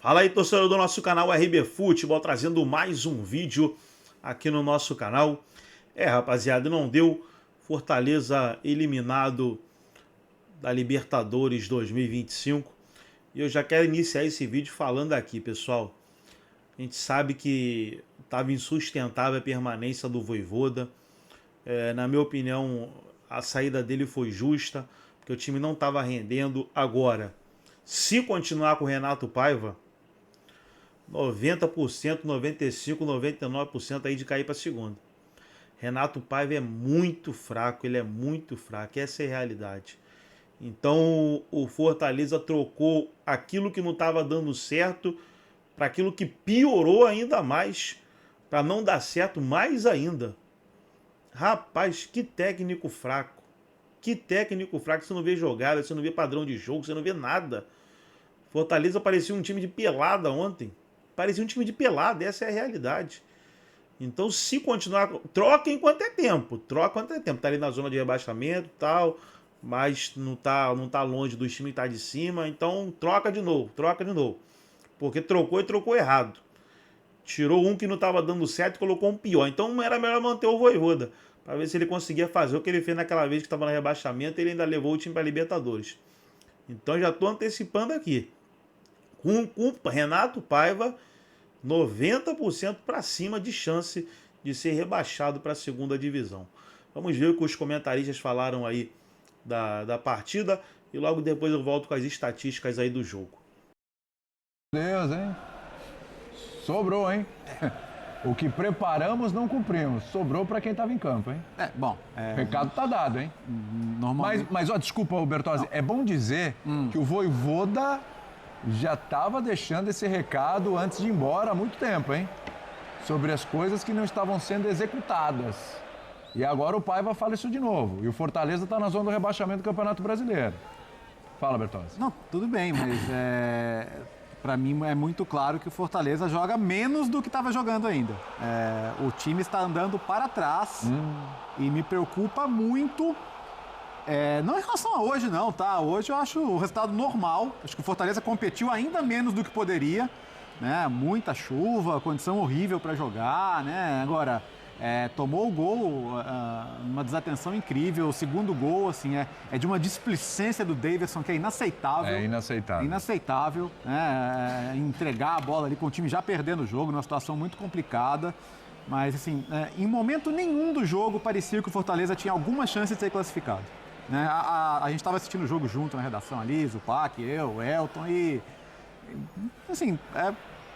Fala aí, torcedor do nosso canal RB Futebol, trazendo mais um vídeo aqui no nosso canal. Rapaziada, não deu. Fortaleza eliminado da Libertadores 2025. E eu já quero iniciar esse vídeo falando aqui, pessoal. A gente sabe que estava insustentável a permanência do Vojvoda. Na minha opinião, a saída dele foi justa, porque o time não estava rendendo. Agora, se continuar com o Renato Paiva, 90%, 95%, 99% aí de cair para a segunda. Renato Paiva é muito fraco, ele é muito fraco, essa é a realidade. Então o Fortaleza trocou aquilo que não estava dando certo para aquilo que piorou ainda mais, para não dar certo mais ainda. Rapaz, que técnico fraco. Que técnico fraco, você não vê jogada, você não vê padrão de jogo, você não vê nada. Fortaleza parecia um time de pelada ontem. Parecia um time de pelada, essa é a realidade. Então, se continuar, troca enquanto é tempo. Troca enquanto é tempo. Tá ali na zona de rebaixamento e tal, mas não tá longe do time que tá de cima. Então, troca de novo, troca de novo. Porque trocou e trocou errado. Tirou um que não estava dando certo e colocou um pior. Então, era melhor manter o Vojvoda, para ver se ele conseguia fazer o que ele fez naquela vez que estava no rebaixamento. Ele ainda levou o time para Libertadores. Então, já estou antecipando aqui. Com Renato Paiva, 90% para cima de chance de ser rebaixado para a segunda divisão. Vamos ver o que os comentaristas falaram aí da partida e logo depois eu volto com as estatísticas aí do jogo. Deus, hein? Sobrou, hein? O que preparamos não cumprimos. Sobrou para quem estava em campo, hein? O recado tá dado, hein? Normalmente... Mas desculpa, Bertozzi, é bom dizer que o Vojvoda já estava deixando esse recado antes de ir embora há muito tempo, hein? Sobre as coisas que não estavam sendo executadas. E agora o Paiva fala isso de novo. E o Fortaleza está na zona do rebaixamento do Campeonato Brasileiro. Fala, Bertozzi. Não, tudo bem, mas para mim é muito claro que o Fortaleza joga menos do que estava jogando ainda. O time está andando para trás e me preocupa muito. Não em relação a hoje, não, tá? Hoje eu acho o resultado normal. Acho que o Fortaleza competiu ainda menos do que poderia, né? Muita chuva, condição horrível para jogar, né? Agora, tomou o gol, uma desatenção incrível. O segundo gol, assim, é de uma displicência do Davidson que é inaceitável. É inaceitável. Inaceitável, né? Entregar a bola ali com o time já perdendo o jogo, numa situação muito complicada. Mas, assim, em momento nenhum do jogo parecia que o Fortaleza tinha alguma chance de ser classificado. Né? A gente estava assistindo o jogo junto na redação ali, Zupac, eu, o Elton, e assim,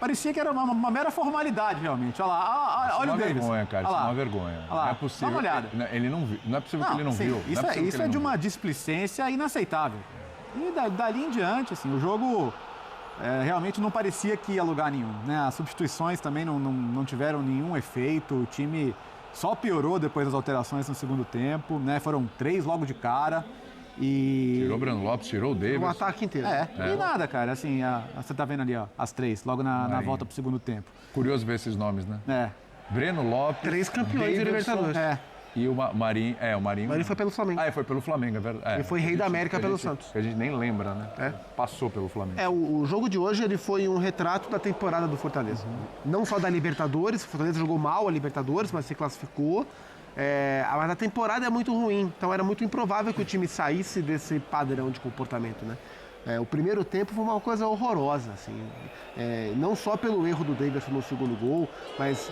parecia que era uma mera formalidade realmente. Olha lá, olha o Davis. Vergonha, cara, isso é uma vergonha. Não é possível. Dá uma olhada. Ele não viu. Não é possível que ele não viu. Isso é de uma displicência inaceitável. E dali em diante, assim, o jogo realmente não parecia que ia a lugar nenhum. Né? As substituições também não tiveram nenhum efeito. O time só piorou depois das alterações no segundo tempo, né? Foram 3 logo de cara. Tirou o Breno Lopes, tirou o Davis. O ataque inteiro. E nada, cara. Assim, você tá vendo ali, ó, as 3, logo na volta pro segundo tempo. Curioso ver esses nomes, né? Breno Lopes. 3 campeões de Libertadores. E o Marinho. O Marinho. O Marinho foi pelo Flamengo. Foi pelo Flamengo, é verdade. Ele foi rei da América pelo Santos. Que a gente nem lembra, né? Passou pelo Flamengo. O jogo de hoje ele foi um retrato da temporada do Fortaleza. Não só da Libertadores, o Fortaleza jogou mal a Libertadores, mas se classificou. Mas a temporada é muito ruim, então era muito improvável que o time saísse desse padrão de comportamento, né? O primeiro tempo foi uma coisa horrorosa, assim. Não só pelo erro do Davidson no segundo gol, mas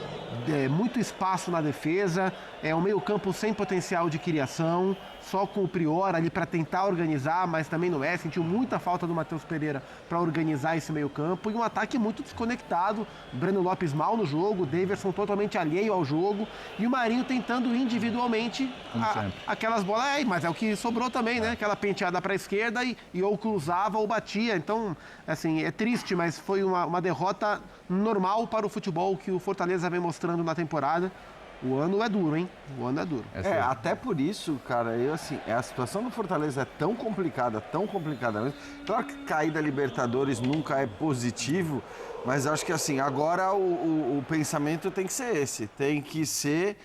muito espaço na defesa, um meio-campo sem potencial de criação, só com o Prior ali para tentar organizar, mas também não é. Sentiu muita falta do Matheus Pereira para organizar esse meio-campo e um ataque muito desconectado. Breno Lopes mal no jogo, Davidson totalmente alheio ao jogo e o Marinho tentando individualmente aquelas bolas. Mas é o que sobrou também, né? Aquela penteada para a esquerda e ou cruzava ou batia. Então, assim, é triste, mas foi uma derrota normal para o futebol que o Fortaleza vem mostrando na temporada. O ano é duro, hein? O ano é duro. Até por isso, cara, a situação do Fortaleza é tão complicada mesmo. Claro que cair da Libertadores nunca é positivo, mas eu acho que, assim, agora o pensamento tem que ser esse. Tem que ser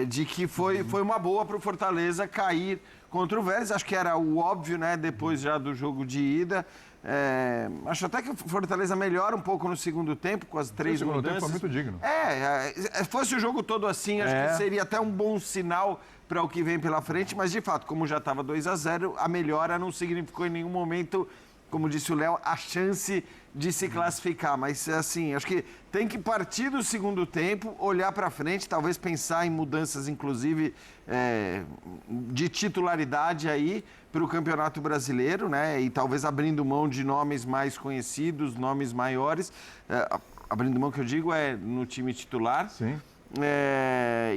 de que foi uma boa para o Fortaleza cair contra o Vélez. Acho que era o óbvio, né? Depois já do jogo de ida. Acho até que o Fortaleza melhora um pouco no segundo tempo, com as 3 mudanças. O segundo tempo foi muito digno. Fosse o jogo todo assim, acho que seria até um bom sinal para o que vem pela frente, mas de fato, como já estava 2-0, a melhora não significou em nenhum momento, como disse o Léo, a chance de se classificar. Mas, assim, acho que tem que partir do segundo tempo, olhar para frente, talvez pensar em mudanças, inclusive, de titularidade aí para o Campeonato Brasileiro, né? E talvez abrindo mão de nomes mais conhecidos, nomes maiores. Abrindo mão, que eu digo, no time titular. Sim.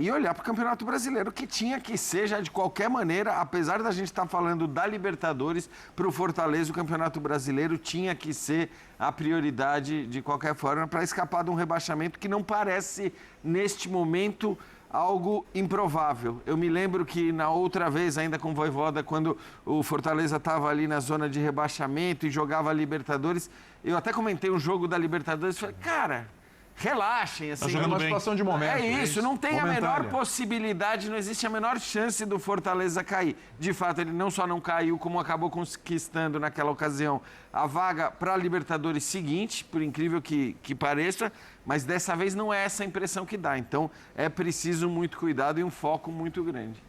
E olhar para o Campeonato Brasileiro, que tinha que ser, já de qualquer maneira, apesar da gente estar falando da Libertadores, para o Fortaleza, o Campeonato Brasileiro tinha que ser a prioridade de qualquer forma para escapar de um rebaixamento que não parece, neste momento, algo improvável. Eu me lembro que na outra vez, ainda com o Vojvoda, quando o Fortaleza estava ali na zona de rebaixamento e jogava a Libertadores, eu até comentei um jogo da Libertadores e falei, cara, relaxem, assim. Tá jogando uma situação de momento. É isso, não tem momentânea. A menor possibilidade, não existe a menor chance do Fortaleza cair. De fato, ele não só não caiu, como acabou conquistando naquela ocasião a vaga para a Libertadores seguinte, por incrível que pareça, mas dessa vez não é essa a impressão que dá. Então, é preciso muito cuidado e um foco muito grande.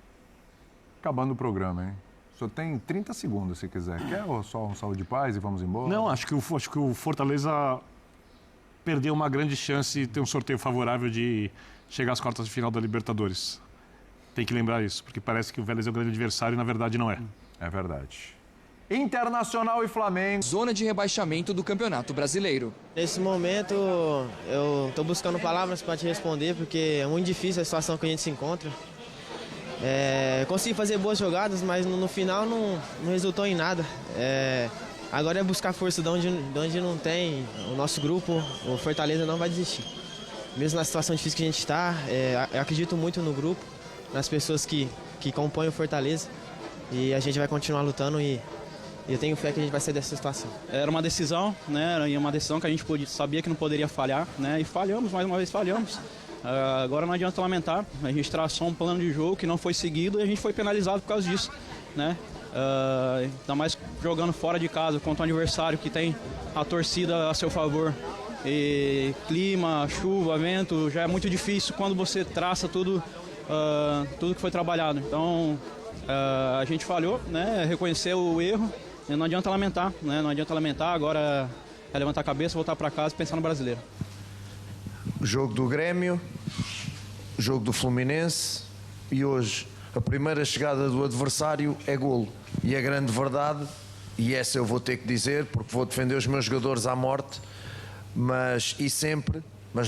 Acabando o programa, hein? Só tem 30 segundos, se quiser. Quer só um salve de paz e vamos embora? Não, acho que o Fortaleza perdeu uma grande chance de ter um sorteio favorável de chegar às quartas de final da Libertadores. Tem que lembrar isso, porque parece que o Vélez é o grande adversário e na verdade não é. É verdade. Internacional e Flamengo. Zona de rebaixamento do Campeonato Brasileiro. Nesse momento, eu estou buscando palavras para te responder, porque é muito difícil a situação que a gente se encontra. Consegui fazer boas jogadas, mas no final não resultou em nada. Agora é buscar força de onde não tem. O nosso grupo, o Fortaleza, não vai desistir. Mesmo na situação difícil que a gente está, eu acredito muito no grupo, nas pessoas que compõem o Fortaleza. E a gente vai continuar lutando e eu tenho fé que a gente vai sair dessa situação. Era uma decisão, né? Era uma decisão que a gente sabia que não poderia falhar, né? E falhamos, mais uma vez falhamos. Agora não adianta lamentar, a gente traçou um plano de jogo que não foi seguido e a gente foi penalizado por causa disso, né? Ainda mais jogando fora de casa contra um adversário que tem a torcida a seu favor. E clima, chuva, vento, já é muito difícil quando você traça tudo que foi trabalhado. Então a gente falhou, né? Reconheceu o erro e não adianta lamentar, né? Não adianta lamentar, agora é levantar a cabeça, voltar para casa e pensar no brasileiro. Jogo do Grêmio, jogo do Fluminense e hoje a primeira chegada do adversário é golo. E a grande verdade, e essa eu vou ter que dizer porque vou defender os meus jogadores à morte, mas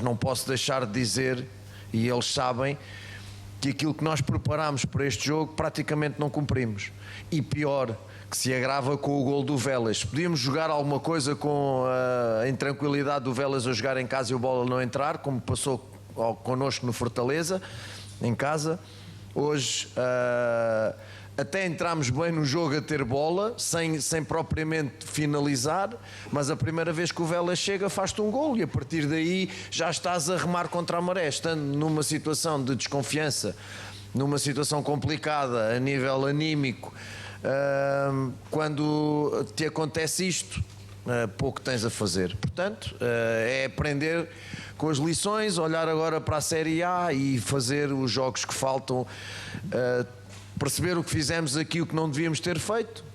não posso deixar de dizer, e eles sabem, que aquilo que nós preparámos para este jogo praticamente não cumprimos. E pior, que se agrava com o gol do Vélez. Podíamos jogar alguma coisa com a intranquilidade do Vélez a jogar em casa e o bola não entrar, como passou connosco no Fortaleza, em casa. Hoje até entramos bem no jogo a ter bola, sem propriamente finalizar, mas a primeira vez que o Vélez chega faz-te um gol e a partir daí já estás a remar contra a maré, estando numa situação de desconfiança, numa situação complicada a nível anímico. Quando te acontece isto, pouco tens a fazer. Portanto, é aprender com as lições, olhar agora para a Série A e fazer os jogos que faltam, perceber o que fizemos aqui, o que não devíamos ter feito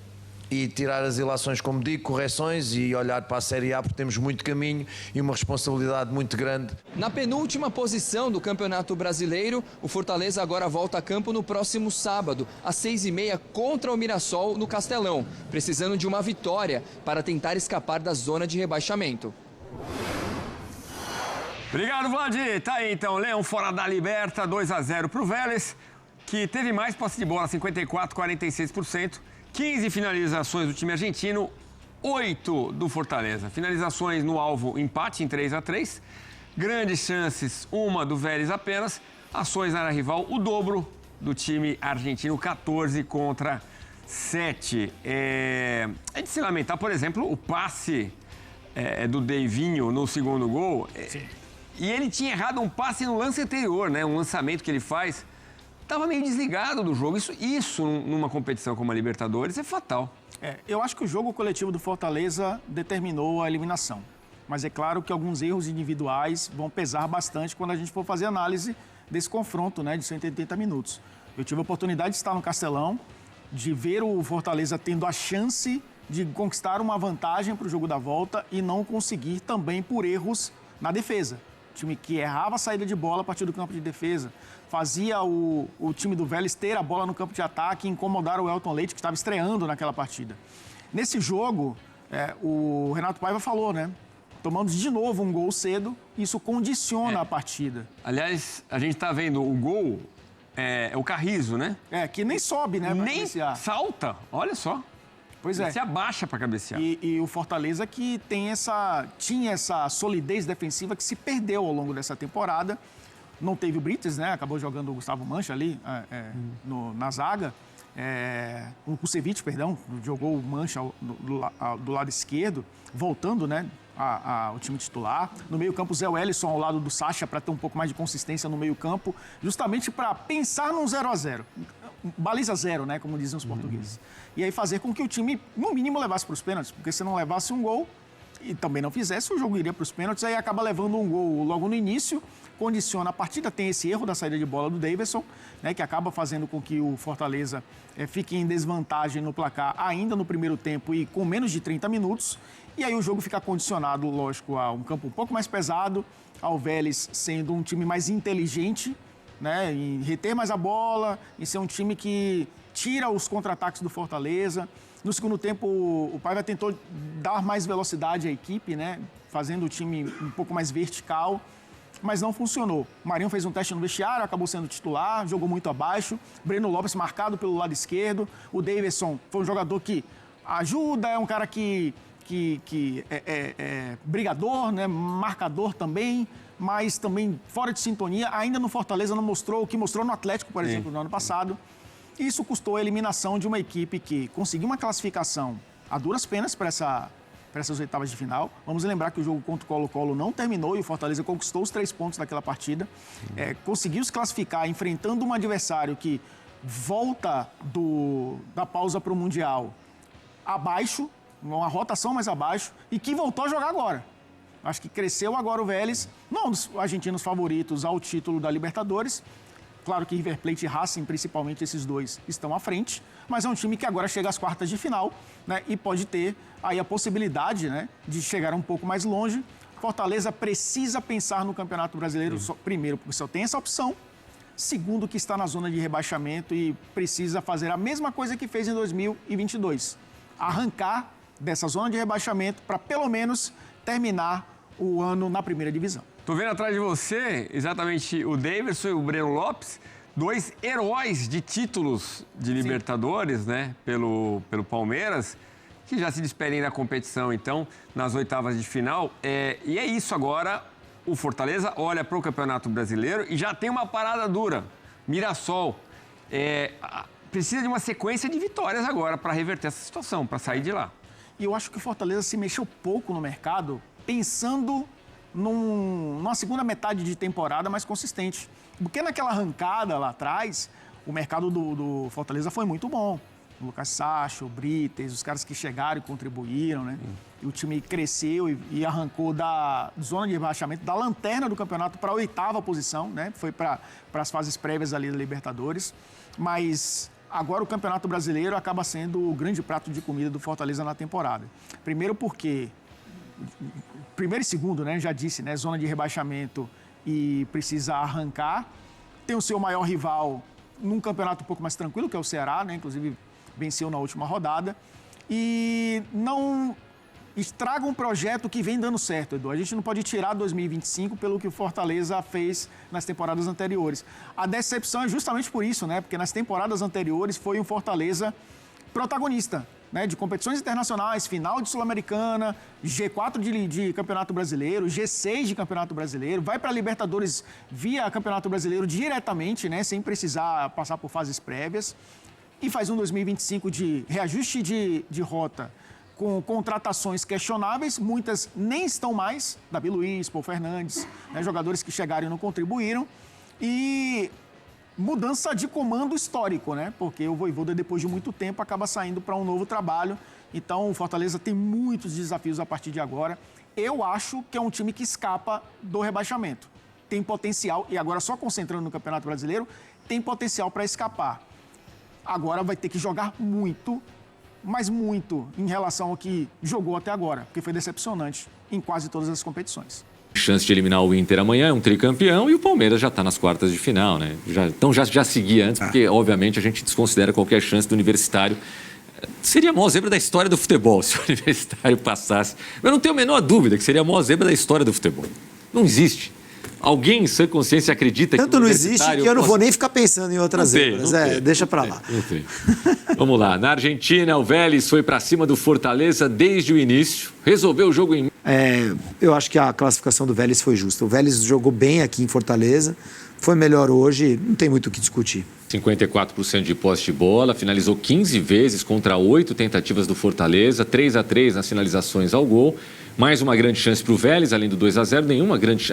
e tirar as ilações, como digo, correções e olhar para a Série A, porque temos muito caminho e uma responsabilidade muito grande. Na penúltima posição do Campeonato Brasileiro, o Fortaleza agora volta a campo no próximo sábado, às 6h30, contra o Mirassol no Castelão, precisando de uma vitória para tentar escapar da zona de rebaixamento. Obrigado, Vladir. Tá aí então, Leão fora da Liberta, 2-0 para o Vélez, que teve mais posse de bola, 54,46%. 15 finalizações do time argentino, 8 do Fortaleza. Finalizações no alvo, empate em 3-3. Grandes chances, uma do Vélez apenas. Ações na área rival, o dobro do time argentino, 14 contra 7. É de se lamentar, por exemplo, o passe do Deivinho no segundo gol. E ele tinha errado um passe no lance anterior, né? Um lançamento que ele faz. Estava meio desligado do jogo. Isso numa competição como a Libertadores é fatal. Eu acho que o jogo coletivo do Fortaleza determinou a eliminação. Mas é claro que alguns erros individuais vão pesar bastante quando a gente for fazer análise desse confronto, né, de 180 minutos. Eu tive a oportunidade de estar no Castelão, de ver o Fortaleza tendo a chance de conquistar uma vantagem para o jogo da volta e não conseguir também por erros na defesa. Time que errava a saída de bola a partir do campo de defesa, fazia o time do Vélez ter a bola no campo de ataque e incomodar o Elton Leite, que estava estreando naquela partida. Nesse jogo, o Renato Paiva falou, né? Tomamos de novo um gol cedo, isso condiciona a partida. Aliás, a gente está vendo o gol, o Carrizo, né? Que nem sobe, né? Nem salta, olha só. Pois é. Ele se abaixa para cabecear. E o Fortaleza que tinha essa solidez defensiva que se perdeu ao longo dessa temporada. Não teve o Brites, né? Acabou jogando o Gustavo Mancha ali na zaga. O Kusevich, perdão, jogou o Mancha do lado esquerdo, voltando, né? Ao time titular. No meio-campo, Zé Wellison ao lado do Sacha para ter um pouco mais de consistência no meio-campo, justamente para pensar num 0-0. Baliza zero, né? Como dizem os portugueses. E aí fazer com que o time, no mínimo, levasse para os pênaltis, porque se não levasse um gol e também não fizesse, o jogo iria para os pênaltis, aí acaba levando um gol logo no início, condiciona a partida, tem esse erro da saída de bola do Davidson, né, que acaba fazendo com que o Fortaleza fique em desvantagem no placar ainda no primeiro tempo e com menos de 30 minutos. E aí o jogo fica condicionado, lógico, a um campo um pouco mais pesado, ao Vélez sendo um time mais inteligente, né, em reter mais a bola, em ser um time que tira os contra-ataques do Fortaleza. No segundo tempo, o Paiva tentou dar mais velocidade à equipe, né, fazendo o time um pouco mais vertical, mas não funcionou. O Marinho fez um teste no vestiário, acabou sendo titular, jogou muito abaixo. Breno Lopes marcado pelo lado esquerdo. O Davidson foi um jogador que ajuda, é um cara que é brigador, né, marcador também, mas também fora de sintonia. Ainda no Fortaleza não mostrou o que mostrou no Atlético, por exemplo, no ano passado. Isso custou a eliminação de uma equipe que conseguiu uma classificação a duras penas para essas oitavas de final. Vamos lembrar que o jogo contra o Colo-Colo não terminou e o Fortaleza conquistou os 3 pontos daquela partida. Conseguiu se classificar enfrentando um adversário que volta da pausa para o Mundial abaixo, uma rotação mais abaixo, e que voltou a jogar agora. Acho que cresceu agora o Vélez, não dos argentinos favoritos ao título da Libertadores. Claro que River Plate e Racing, principalmente esses dois, estão à frente, mas é um time que agora chega às quartas de final, né, e pode ter aí a possibilidade, né, de chegar um pouco mais longe. Fortaleza precisa pensar no Campeonato Brasileiro, primeiro, porque só tem essa opção. Segundo, que está na zona de rebaixamento e precisa fazer a mesma coisa que fez em 2022. Arrancar dessa zona de rebaixamento para, pelo menos, terminar o ano na primeira divisão. Tô vendo atrás de você exatamente o Davidson e o Breno Lopes, 2 heróis de títulos de Libertadores, né, pelo Palmeiras, que já se despedem da competição, então, nas oitavas de final. E é isso agora, o Fortaleza olha para o Campeonato Brasileiro e já tem uma parada dura, Mirassol. Precisa de uma sequência de vitórias agora para reverter essa situação, para sair de lá. E eu acho que o Fortaleza se mexeu pouco no mercado, pensando numa segunda metade de temporada mais consistente. Porque naquela arrancada lá atrás, o mercado do Fortaleza foi muito bom. O Lucas Sacha, o Brites, os caras que chegaram e contribuíram, né? E o time cresceu e arrancou da zona de rebaixamento, da lanterna do campeonato para a 8ª posição, né? Foi para as fases prévias ali da Libertadores. Mas agora o Campeonato Brasileiro acaba sendo o grande prato de comida do Fortaleza na temporada. Primeiro porque... Primeiro e segundo, né? Já disse, né? Zona de rebaixamento e precisa arrancar. Tem o seu maior rival num campeonato um pouco mais tranquilo, que é o Ceará, né? Inclusive venceu na última rodada. E não estraga um projeto que vem dando certo, Edu. A gente não pode tirar 2025 pelo que o Fortaleza fez nas temporadas anteriores. A decepção é justamente por isso, né? Porque nas temporadas anteriores foi um Fortaleza protagonista, né, de competições internacionais, final de Sul-Americana, G4 de Campeonato Brasileiro, G6 de Campeonato Brasileiro, vai para a Libertadores via Campeonato Brasileiro diretamente, né, sem precisar passar por fases prévias, e faz um 2025 de reajuste de rota com contratações questionáveis, muitas nem estão mais, Davi Luiz, Paul Fernandes, né, jogadores que chegaram e não contribuíram, e mudança de comando histórico, né? Porque o Vojvoda, depois de muito tempo, acaba saindo para um novo trabalho. Então, o Fortaleza tem muitos desafios a partir de agora. Eu acho que é um time que escapa do rebaixamento. Tem potencial, e agora só concentrando no Campeonato Brasileiro, tem potencial para escapar. Agora vai ter que jogar muito, mas muito, em relação ao que jogou até agora, porque foi decepcionante em quase todas as competições. Chance de eliminar o Inter amanhã, é um tricampeão, e o Palmeiras já está nas quartas de final, né? Então já seguia antes, porque obviamente a gente desconsidera qualquer chance do Universitário. Seria a maior zebra da história do futebol se o Universitário passasse. Eu não tenho a menor dúvida que seria a maior zebra da história do futebol. Não existe. Alguém em sã consciência acredita Tanto que o não existe que eu não vou nem ficar pensando em outras zebras. Deixa pra lá. Não tem. Vamos lá. Na Argentina, o Vélez foi para cima do Fortaleza desde o início. Resolveu o jogo em... Eu acho que a classificação do Vélez foi justa. O Vélez jogou bem aqui em Fortaleza. Foi melhor hoje. Não tem muito o que discutir. 54% de posse de bola, finalizou 15 vezes contra 8 tentativas do Fortaleza, 3-3 nas finalizações ao gol. Mais uma grande chance para o Vélez, além do 2-0, nenhuma grande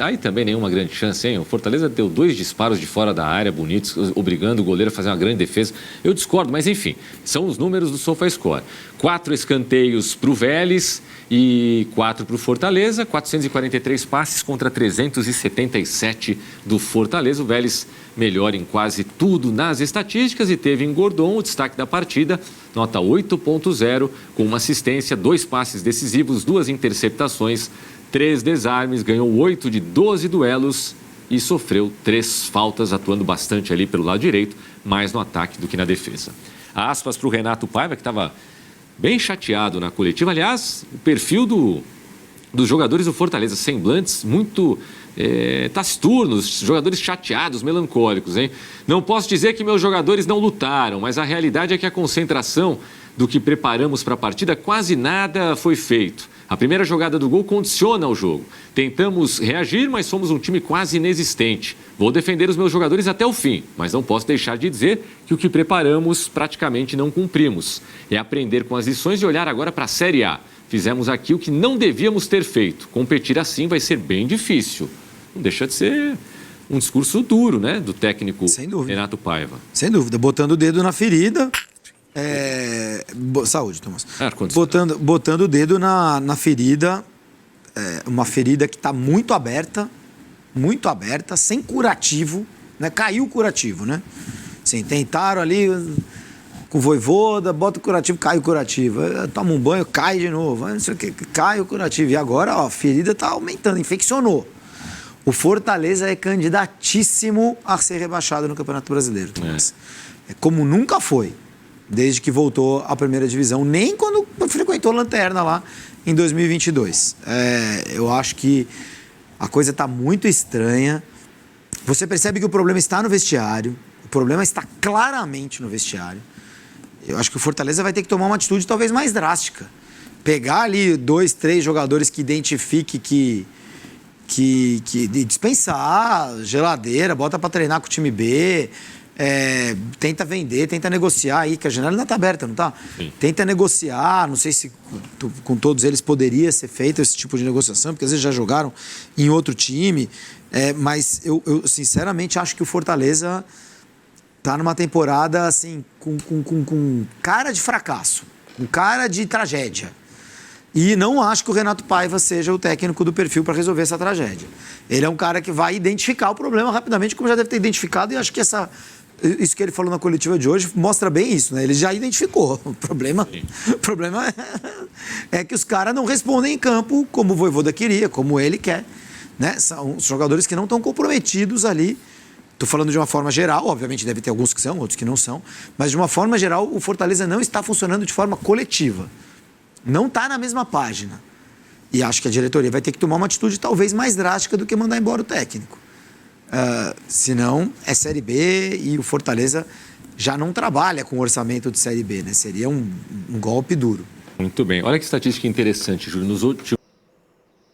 chance, hein? O Fortaleza deu 2 disparos de fora da área, bonitos, obrigando o goleiro a fazer uma grande defesa. Eu discordo, mas enfim, são os números do SofaScore. 4 escanteios para o Vélez e 4 para o Fortaleza, 443 passes contra 377 do Fortaleza. O Vélez melhor em quase tudo nas estatísticas e teve em Gordon o destaque da partida, nota 8.0, com uma assistência, 2 passes decisivos, 2 interceptações, 3 desarmes, ganhou 8 de 12 duelos e sofreu 3 faltas, atuando bastante ali pelo lado direito, mais no ataque do que na defesa. Aspas para o Renato Paiva, que estava bem chateado na coletiva. Aliás, o perfil dos jogadores do Fortaleza, semblantes muito taciturnos, jogadores chateados, melancólicos, hein? Não posso dizer que meus jogadores não lutaram, mas a realidade é que a concentração do que preparamos para a partida, quase nada foi feito. A primeira jogada do gol condiciona o jogo. Tentamos reagir, mas somos um time quase inexistente. Vou defender os meus jogadores até o fim, mas não posso deixar de dizer que o que preparamos praticamente não cumprimos. É aprender com as lições e olhar agora para a Série A. Fizemos aqui o que não devíamos ter feito. Competir assim vai ser bem difícil. Não deixa de ser um discurso duro, né, do técnico Renato Paiva. Sem dúvida, botando o dedo na ferida. Saúde, Tomás. Botando o dedo na ferida, uma ferida que está muito aberta, sem curativo, né? Caiu o curativo, né? Sim, tentaram ali com o Vojvoda, bota o curativo, cai o curativo. Toma um banho, cai de novo. Não sei o que, cai o curativo. E agora, ó, a ferida está aumentando, infeccionou. O Fortaleza é candidatíssimo a ser rebaixado no Campeonato Brasileiro, Tomás. Como nunca foi, desde que voltou à primeira divisão, nem quando frequentou a Lanterna lá em 2022. Eu acho que a coisa está muito estranha. Você percebe que o problema está no vestiário, o problema está claramente no vestiário. Eu acho que o Fortaleza vai ter que tomar uma atitude talvez mais drástica. Pegar ali 2, 3 jogadores que identifique que dispensar geladeira, bota para treinar com o time B, tenta vender, tenta negociar aí, que a janela ainda está aberta, não está? Tenta negociar, não sei se com todos eles poderia ser feito esse tipo de negociação, porque às vezes já jogaram em outro time, mas eu sinceramente acho que o Fortaleza está numa temporada assim, com cara de fracasso, com cara de tragédia. E não acho que o Renato Paiva seja o técnico do perfil para resolver essa tragédia. Ele é um cara que vai identificar o problema rapidamente, como já deve ter identificado, e acho que isso que ele falou na coletiva de hoje mostra bem isso, né? Ele já identificou. O problema é que os caras não respondem em campo como o Vojvoda queria, como ele quer, né? São jogadores que não estão comprometidos ali. Estou falando de uma forma geral, obviamente deve ter alguns que são, outros que não são, mas de uma forma geral o Fortaleza não está funcionando de forma coletiva. Não está na mesma página. E acho que a diretoria vai ter que tomar uma atitude talvez mais drástica do que mandar embora o técnico. Senão é Série B e o Fortaleza já não trabalha com orçamento de Série B, né? Seria um golpe duro. Muito bem. Olha que estatística interessante, Júlio.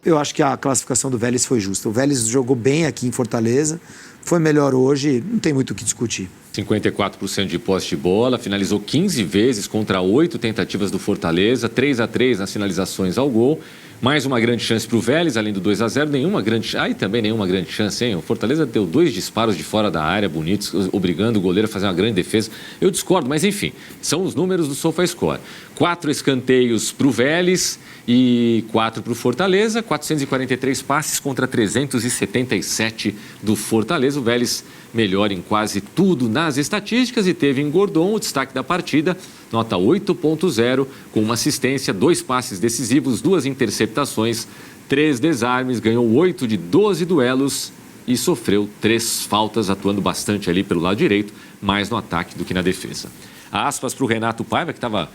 Eu acho que a classificação do Vélez foi justa. O Vélez jogou bem aqui em Fortaleza, foi melhor hoje, não tem muito o que discutir. 54% de posse de bola, finalizou 15 vezes contra 8 tentativas do Fortaleza, 3-3 nas finalizações ao gol. Mais uma grande chance para o Vélez, além do 2-0, nenhuma grande... Aí também nenhuma grande chance, hein? O Fortaleza deu 2 disparos de fora da área, bonitos, obrigando o goleiro a fazer uma grande defesa. Eu discordo, mas enfim, são os números do SofaScore. 4 escanteios para o Vélez e 4 para o Fortaleza, 443 passes contra 377 do Fortaleza. O Vélez melhor em quase tudo nas estatísticas e teve em Gordon o destaque da partida, nota 8.0, com uma assistência, 2 passes decisivos, 2 interceptações, 3 desarmes, ganhou 8 de 12 duelos e sofreu 3 faltas, atuando bastante ali pelo lado direito, mais no ataque do que na defesa. Aspas para o Renato Paiva, que estava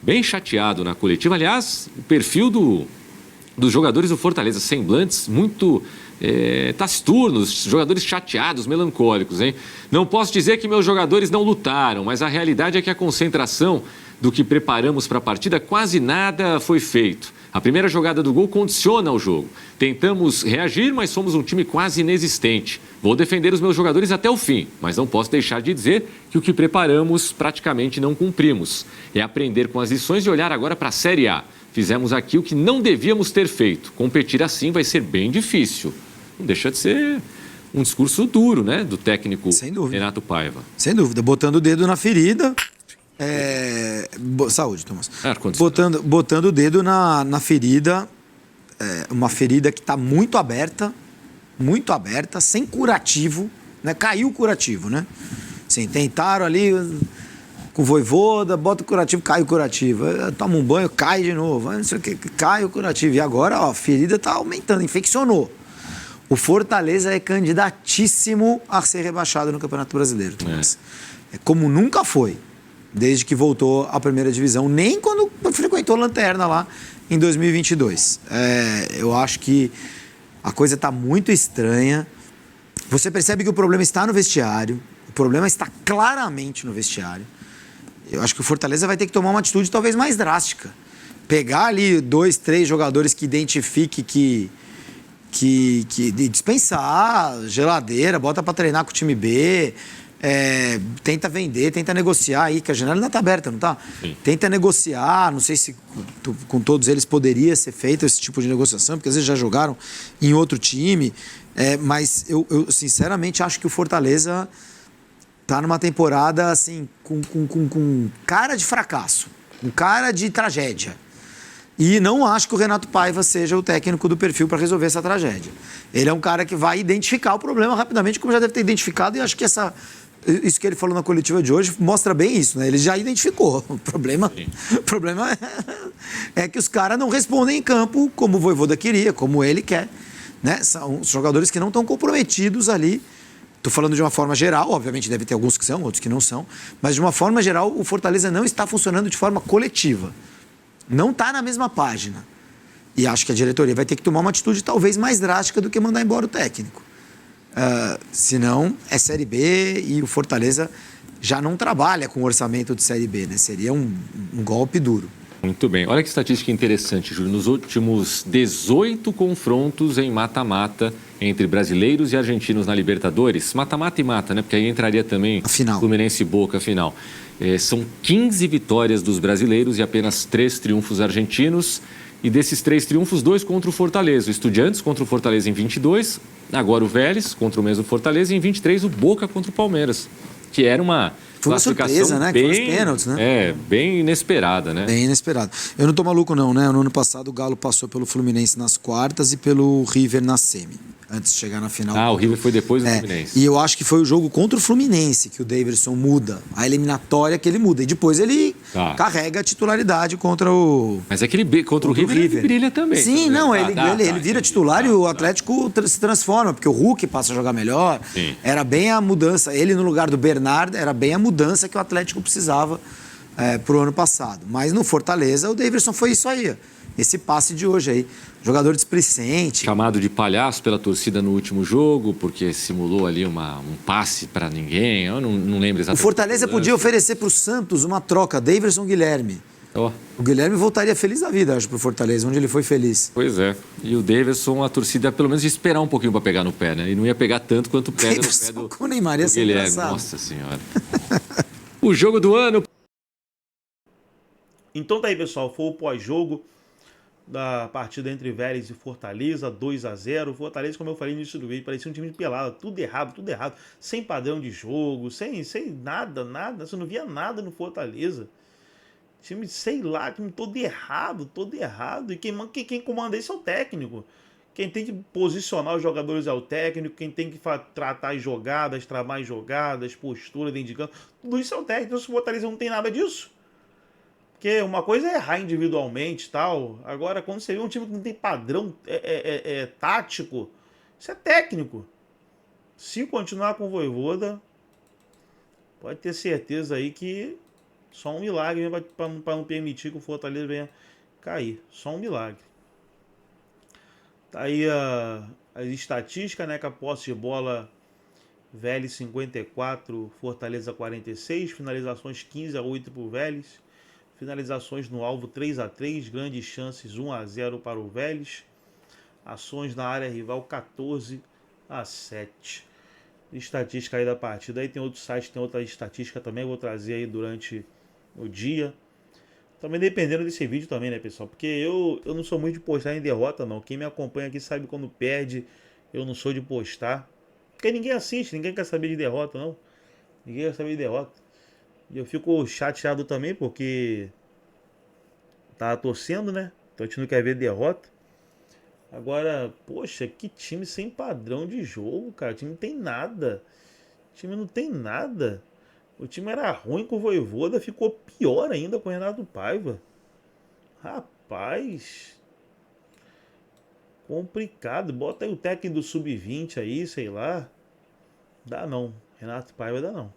bem chateado na coletiva. Aliás, o perfil dos jogadores do Fortaleza, semblantes muito taciturnos, jogadores chateados, melancólicos, hein? Não posso dizer que meus jogadores não lutaram, mas a realidade é que a concentração do que preparamos para a partida, quase nada foi feito. A primeira jogada do gol condiciona o jogo. Tentamos reagir, mas somos um time quase inexistente. Vou defender os meus jogadores até o fim, mas não posso deixar de dizer que o que preparamos praticamente não cumprimos. É aprender com as lições e olhar agora para a Série A. Fizemos aqui o que não devíamos ter feito. Competir assim vai ser bem difícil. Não deixa de ser um discurso duro, né, do técnico Renato Paiva. Sem dúvida, botando o dedo na ferida. Saúde, Tomás. Botando o dedo na ferida, uma ferida que está muito aberta, sem curativo, né? Caiu o curativo, né? Sim, tentaram ali com o Vojvoda, bota o curativo, cai o curativo. Toma um banho, cai de novo. Não sei o que, cai o curativo. E agora, ó, a ferida está aumentando, infeccionou. O Fortaleza é candidatíssimo a ser rebaixado no Campeonato Brasileiro, Tomás. É como nunca foi, desde que voltou à primeira divisão, nem quando frequentou a Lanterna lá em 2022. Eu acho que a coisa está muito estranha. Você percebe que o problema está no vestiário, o problema está claramente no vestiário. Eu acho que o Fortaleza vai ter que tomar uma atitude talvez mais drástica. Pegar ali 2, 3 jogadores que identifique que dispensar, geladeira, bota para treinar com o time B, tenta vender, tenta negociar aí, que a janela ainda está aberta, não está? Tenta negociar, não sei se com todos eles poderia ser feito esse tipo de negociação, porque às vezes já jogaram em outro time, mas eu sinceramente acho que o Fortaleza está numa temporada assim, com cara de fracasso, com cara de tragédia. E não acho que o Renato Paiva seja o técnico do perfil para resolver essa tragédia. Ele é um cara que vai identificar o problema rapidamente, como já deve ter identificado, e acho que isso que ele falou na coletiva de hoje mostra bem isso, né? Ele já identificou. O problema é que os caras não respondem em campo como o Vojvoda queria, como ele quer, né? São jogadores que não estão comprometidos ali. Estou falando de uma forma geral, obviamente deve ter alguns que são, outros que não são, mas de uma forma geral o Fortaleza não está funcionando de forma coletiva. Não está na mesma página. E acho que a diretoria vai ter que tomar uma atitude talvez mais drástica do que mandar embora o técnico. Senão é Série B e o Fortaleza já não trabalha com orçamento de Série B, né? Seria um golpe duro. Muito bem. Olha que estatística interessante, Júlio. Nos últimos 18 confrontos em mata-mata entre brasileiros e argentinos na Libertadores, mata-mata e mata, né? Porque aí entraria também Fluminense e Boca, final. São 15 vitórias dos brasileiros e apenas 3 triunfos argentinos. E desses 3 triunfos, 2 contra o Fortaleza. O Estudiantes contra o Fortaleza em 22, agora o Vélez contra o mesmo Fortaleza e em 23 o Boca contra o Palmeiras, que era uma classificação surpresa, né? bem, que foi os pênaltis, né? Bem inesperada, né? Bem inesperada. Eu não tô maluco não, né? No ano passado o Galo passou pelo Fluminense nas quartas e pelo River na semi, antes de chegar na final. O River foi depois do Fluminense. E eu acho que foi o jogo contra o Fluminense que o Daverson muda, a eliminatória que ele muda. E depois ele carrega a titularidade contra o... Mas é que ele, contra o River ele brilha também. Sim, não, ele vira titular e o Atlético se transforma, porque o Hulk passa a jogar melhor. Sim. Era bem a mudança, ele no lugar do Bernard, era bem a mudança que o Atlético precisava pro ano passado. Mas no Fortaleza o Daverson foi isso aí, esse passe de hoje aí. Jogador displicente. Chamado de palhaço pela torcida no último jogo, porque simulou ali um passe para ninguém. Eu não lembro exatamente. O Fortaleza podia oferecer para o Santos uma troca, Daverson-Guilherme. O Guilherme voltaria feliz da vida, acho, para o Fortaleza, onde ele foi feliz. Pois é. E o Daverson, a torcida, pelo menos, ia esperar um pouquinho para pegar no pé, né? E não ia pegar tanto quanto pega no pé do, com o Neymar, ia ser Guilherme. engraçado. Nossa Senhora. O jogo do ano. Então tá aí, pessoal. Foi o pós-jogo da partida entre Vélez e Fortaleza, 2-0. Fortaleza, como eu falei no início do vídeo, parecia um time de pelada, tudo errado, sem padrão de jogo, sem nada, você não via nada no Fortaleza. Time, sei lá, time todo errado. E quem comanda isso é o técnico. Quem tem que posicionar os jogadores é o técnico, quem tem que tratar as jogadas, tramar as jogadas, postura dentro de campo, tudo isso é o técnico. Então, se o Fortaleza não tem nada disso, porque uma coisa é errar individualmente e tal, agora quando você vê um time que não tem padrão tático, isso é técnico. Se continuar com o Vojvoda, pode ter certeza aí que só um milagre para não permitir que o Fortaleza venha cair. Só um milagre. Tá aí as estatísticas, né? Com a posse de bola, Vélez 54, Fortaleza 46. Finalizações 15-8 para o Vélez. Finalizações no alvo 3-3. Grandes chances 1-0 para o Vélez. Ações na área rival 14-7. Estatística aí da partida. Aí tem outro site, tem outra estatística também. Eu vou trazer aí durante o dia. Também dependendo desse vídeo também, né, pessoal? Porque eu não sou muito de postar em derrota, não. Quem me acompanha aqui sabe quando perde, eu não sou de postar. Porque ninguém assiste, ninguém quer saber de derrota, não. Ninguém quer saber de derrota. E eu fico chateado também, porque tava torcendo, né? Então a gente não quer ver derrota. Agora, poxa, que time sem padrão de jogo, cara. O time não tem nada. O time não tem nada. O time era ruim com o Vojvoda, ficou pior ainda com o Renato Paiva. Rapaz. Complicado. Bota aí o técnico do Sub-20 aí, sei lá. Dá não. Renato Paiva dá não.